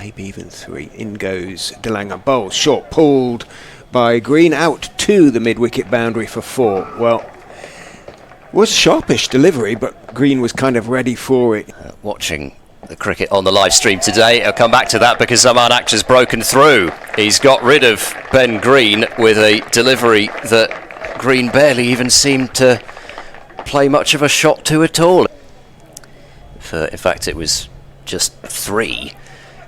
maybe even 3. In goes DeLange. Bowls short, pulled by Green, out to the mid-wicket boundary for 4. Well, was sharpish delivery, but Green was kind of ready for it. Watching the cricket on the live stream today, I'll come back to that because Aman Akhtar's broken through. He's got rid of Ben Green with a delivery that Green barely even seemed to play much of a shot to at all. In fact, it was just 3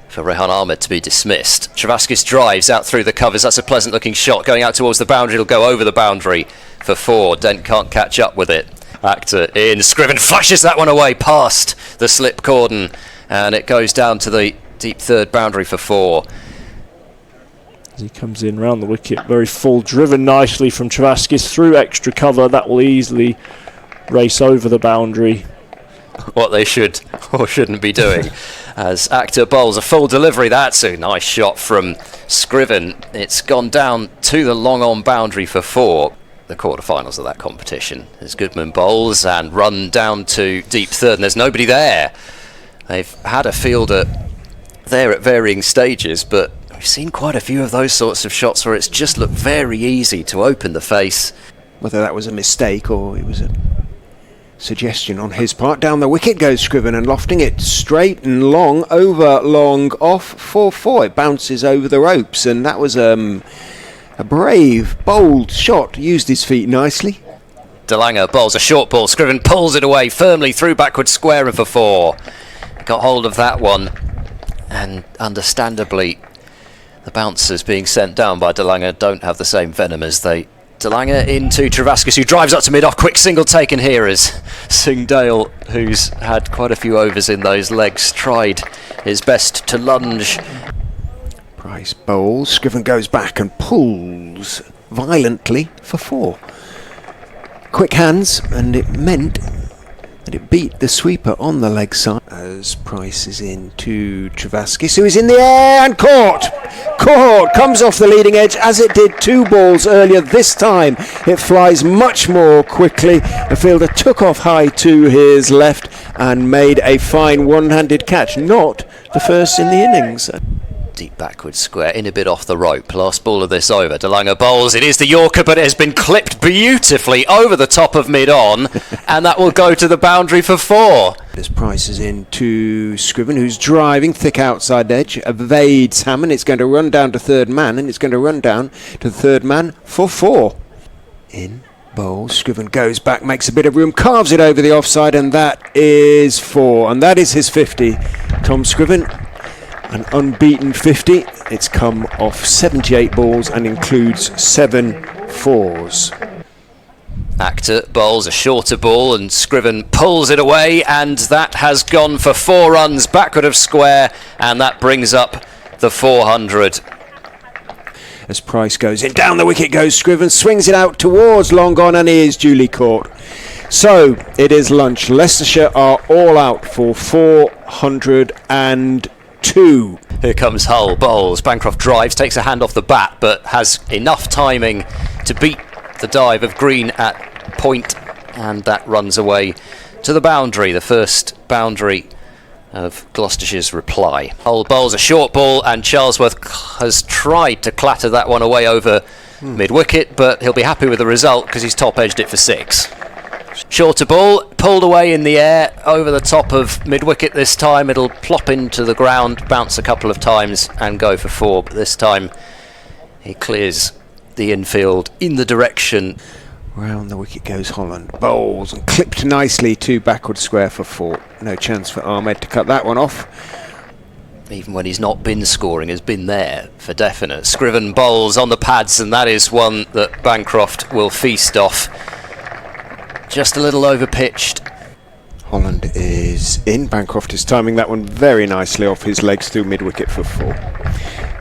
for Rehan Ahmed to be dismissed. Travaskis drives out through the covers. That's a pleasant looking shot going out towards the boundary. It'll go over the boundary for 4. Dent can't catch up with it. Akhtar in. Scriven flashes that one away past the slip cordon, and it goes down to the deep third boundary for 4. As he comes in round the wicket, very full, driven nicely from Travaskis through extra cover. That will easily race over the boundary. What they should or shouldn't be doing. As Akhtar bowls a full delivery. That's a nice shot from Scriven. It's gone down to the long on boundary for 4. The quarterfinals of that competition as Goodman bowls and run down to deep third, and there's nobody there. They've had a fielder there at varying stages, but we've seen quite a few of those sorts of shots where it's just looked very easy to open the face. Whether that was a mistake or it was a suggestion on his part. Down the wicket goes Scriven and lofting it straight and long, over long, off for 4. It bounces over the ropes, and that was a brave, bold shot. Used his feet nicely. DeLange bowls a short ball. Scriven pulls it away firmly through backward square and for 4. Got hold of that one, and understandably the bouncers being sent down by DeLange don't have the same venom as they. DeLange into Travaskis, who drives up to mid-off. Quick single taken here as Singh Dale, who's had quite a few overs in those legs, tried his best to lunge. Price bowls. Scriven goes back and pulls violently for 4. Quick hands, and it meant that it beat the sweeper on the leg side. As Price is in to Travaskis, who is in the air and caught! Comes off the leading edge as it did 2 balls earlier. This time it flies much more quickly. The fielder took off high to his left and made a fine one-handed catch. Not the first in the innings. Deep backward square, in a bit off the rope. Last ball of this over. DeLange bowls. It is the Yorker, but it has been clipped beautifully over the top of mid-on, and that will go to the boundary for 4. This Price is in to Scriven, who's driving thick outside edge, evades Hammond. It's going to run down to third man, and it's going to run down to the third man for 4. In bowls. Scriven goes back, makes a bit of room, carves it over the offside, and that is 4. And that is his 50. Tom Scriven, an unbeaten 50. It's come off 78 balls and includes 7 4s. Akhtar bowls a shorter ball and Scriven pulls it away, and that has gone for 4 runs backward of square, and that brings up the 400. As Price goes in, down the wicket goes Scriven, swings it out towards long on, and he is duly caught. So it is lunch. Leicestershire are all out for 402. Here comes Hull, bowls. Bancroft drives, takes a hand off the bat, but has enough timing to beat the dive of Green at point, and that runs away to the boundary, the first boundary of Gloucestershire's reply. Hull bowls a short ball, and Charlesworth has tried to clatter that one away over mid-wicket, but he'll be happy with the result because he's top-edged it for 6. Shorter ball, pulled away in the air, over the top of mid-wicket this time. It'll plop into the ground, bounce a couple of times and go for 4, but this time he clears the infield in the direction. Round the wicket goes Holland, bowls and clipped nicely to backward square for 4. No chance for Ahmed to cut that one off. Even when he's not been scoring, has been there for definite. Scriven bowls on the pads, and that is one that Bancroft will feast off. Just a little over-pitched. Holland is in. Bancroft is timing that one very nicely off his legs through mid-wicket for 4.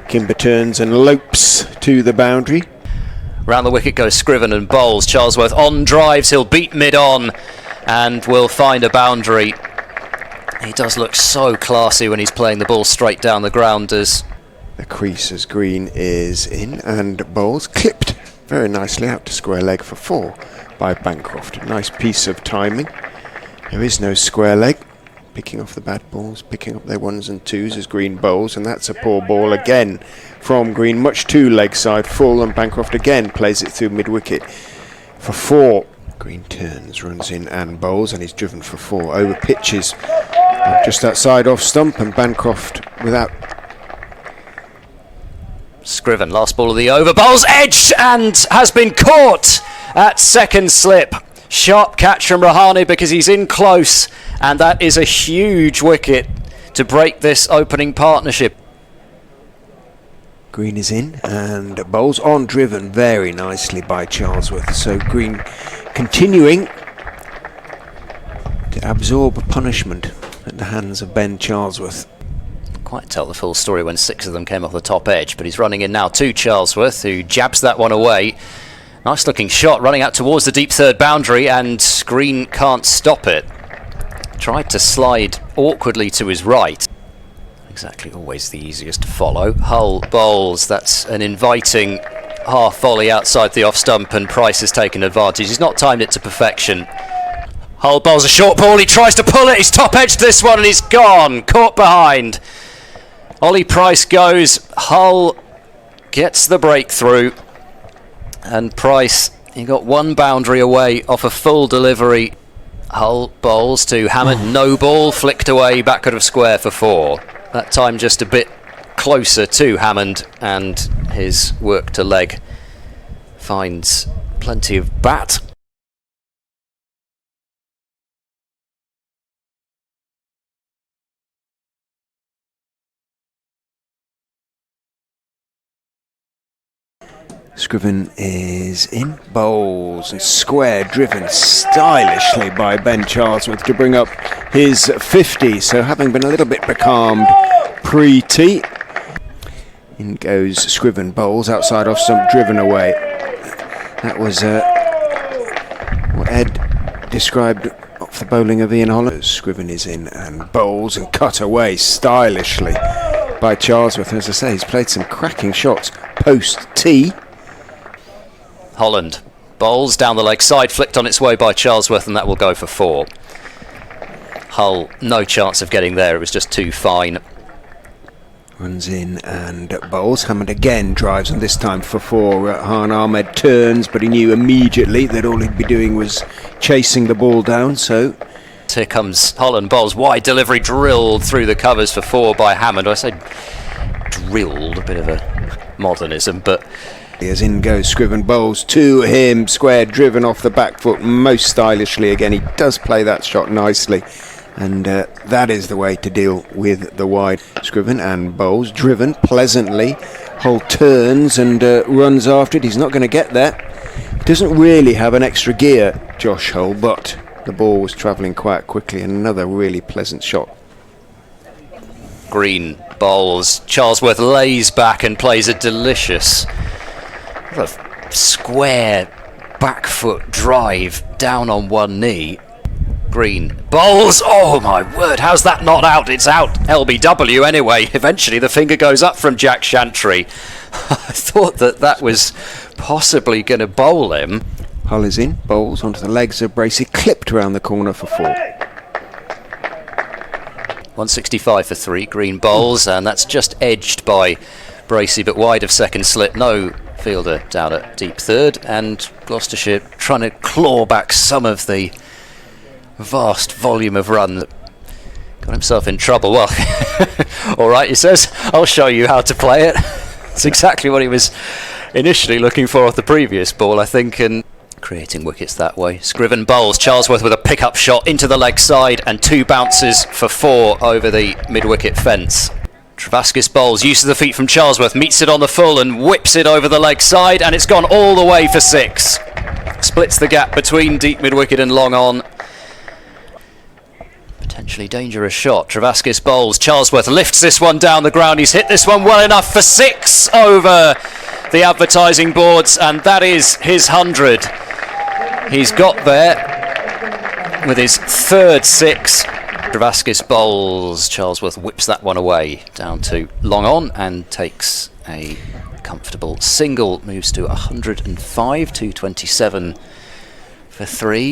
Kimber turns and lopes to the boundary. Round the wicket goes Scriven and bowls. Charlesworth on drives, he'll beat mid-on and will find a boundary. He does look so classy when he's playing the ball straight down the ground. As the crease as Green is in and bowls, clipped very nicely out to square leg for 4 by Bancroft. Nice piece of timing. There is no square leg. picking off the bad balls, picking up their ones and twos as Green bowls, and that's a poor ball again from Green, much too leg side full, and Bancroft again plays it through mid-wicket for 4. Green turns, runs in and bowls, and he's driven for 4 over pitches just outside off stump, and Bancroft without. Scriven, last ball of the over, bowls edged and has been caught at second slip. Sharp catch from Rahane because he's in close, and that is a huge wicket to break this opening partnership. Green is in and bowls on, driven very nicely by Charlesworth. So Green continuing to absorb punishment at the hands of Ben Charlesworth. Quite tell the full story when 6 of them came off the top edge, but he's running in now to Charlesworth, who jabs that one away. Nice looking shot, running out towards the deep third boundary, and Green can't stop it. Tried to slide awkwardly to his right. Exactly always the easiest to follow. Hull bowls, that's an inviting half volley outside the off stump, and Price has taken advantage. He's not timed it to perfection. Hull bowls a short ball, he tries to pull it, he's top edged this one and he's gone, caught behind. Ollie Price goes, Hull gets the breakthrough, and Price, he got one boundary away off a full delivery. Hull bowls to Hammond, no ball, flicked away backward of square for 4. That time just a bit closer to Hammond, and his work to leg finds plenty of bat. Scriven is in, bowls and square, driven stylishly by Ben Charlesworth to bring up his 50. So having been a little bit becalmed pre-tee, in goes Scriven, bowls outside off stump, driven away. That was what Ed described off the bowling of Ian Holland. Scriven is in and bowls and cut away stylishly by Charlesworth. As I say, he's played some cracking shots post-tee. Holland bowls down the leg side, flicked on its way by Charlesworth, and that will go for 4. Hull, no chance of getting there, it was just too fine. Runs in and bowls. Hammond again drives, and this time for 4. Han Ahmed turns, but he knew immediately that all he'd be doing was chasing the ball down, so. Here comes Holland, bowls wide, delivery drilled through the covers for 4 by Hammond. I say drilled, a bit of a modernism, but as in goes Scriven, bowls to him, square, driven off the back foot most stylishly again. He does play that shot nicely, and that is the way to deal with the wide. Scriven and bowls, driven pleasantly. Hull turns and runs after it. He's not going to get there. He doesn't really have an extra gear, Josh Hull, but the ball was travelling quite quickly, and another really pleasant shot. Green bowls, Charlesworth lays back and plays a delicious square back foot drive down on one knee. Green bowls, oh my word, how's that not out? It's out. LBW anyway. Eventually the finger goes up from Jack Chantry. I thought that was possibly going to bowl him. Hull is in, bowls onto the legs of Bracey, clipped around the corner for 4. 165 for 3, Green bowls, and that's just edged by Bracey, but wide of second slip. No fielder down at deep third, and Gloucestershire trying to claw back some of the vast volume of run that got himself in trouble. Well, all right, he says, I'll show you how to play it. It's exactly what he was initially looking for off the previous ball, I think, and creating wickets that way. Scriven bowls, Charlesworth with a pick-up shot into the leg side, and 2 bounces for 4 over the mid-wicket fence. Travaskis bowls, use of the feet from Charlesworth, meets it on the full and whips it over the leg side, and it's gone all the way for 6. Splits the gap between deep mid-wicket and long on. Potentially dangerous shot. Travaskis bowls, Charlesworth lifts this one down the ground. He's hit this one well enough for 6 over the advertising boards, and that is his 100. He's got there with his 3rd 6. Travaskis bowls, Charlesworth whips that one away down to long on and takes a comfortable single, moves to 105, 227 for 3.